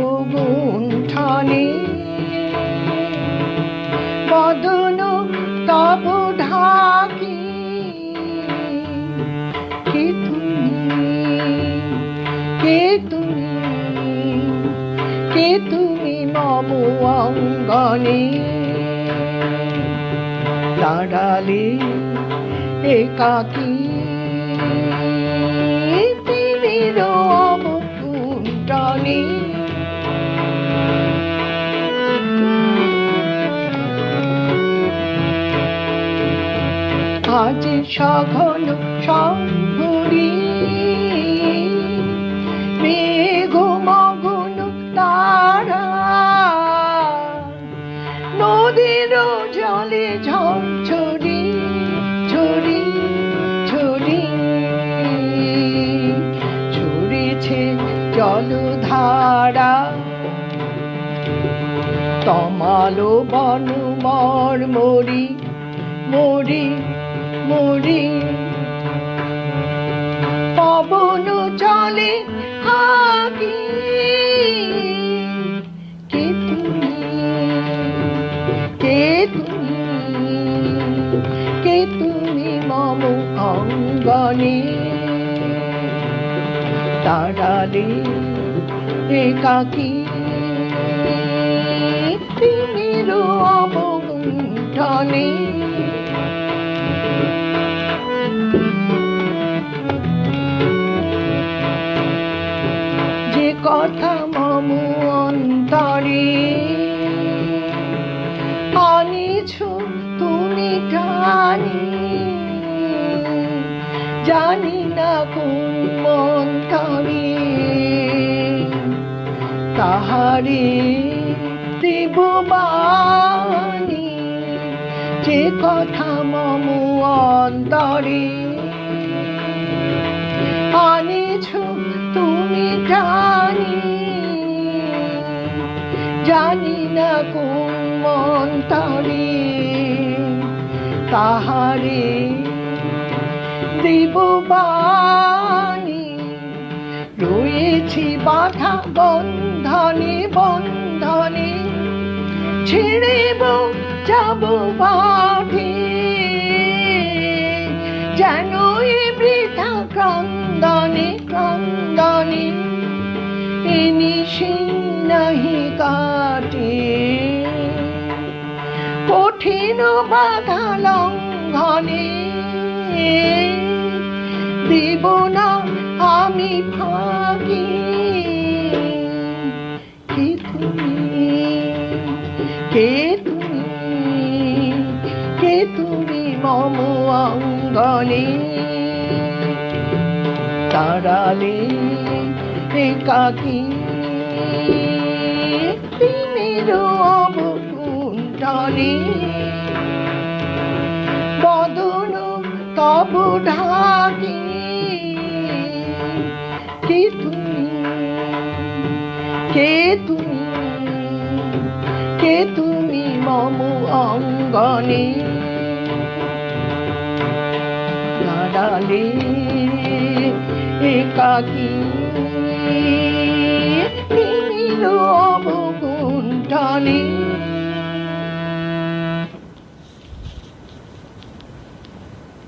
অবগুণ্ঠনে বদন তব ঢাকি কে তুমি মম অঙ্গনে দাঁড়ালে একাকী তিমির অবগুণ্ঠনে আজ সঘন সম্ভরি মেঘমগ্ন তারা নদীর জলে ঝরঝরি ঝরি ঝরি ঝরেছে জলধারা তমালো বন মরি মরি মরি পবন চলে হাকি কে তুমি মম অঙ্গনে দাঁড়ালে একাকী তিমির অবগুণ্ঠনে যে কথা মম অন্তরে আনিছ তুমি টানি জানি না কোন মন্তরে তাহারে দেব বাণী যে কথা মম অন্তরে আনিছ তুমি জানি জানি না কোন মন্তরে তাহারে দেব বাণী রয়েছি বাধা বন্ধনে বন্ধনে ছেড়েব যাব বাধে যেন এ বৃথা ক্রন্দনে ক্রন্দনে এ নিশি নাহি কাটে কঠিন বাধা লঙ্ঘনে দেব না আমি ফাঁকি কে তুমি মম অঙ্গনে দাঁড়ালে একাকী তিমির অবগুণ্ঠনে বদন তব ঢাকি কে তুমি মম অঙ্গনে দাঁড়ালে একাকী তিমির অবগুণ্ঠনে।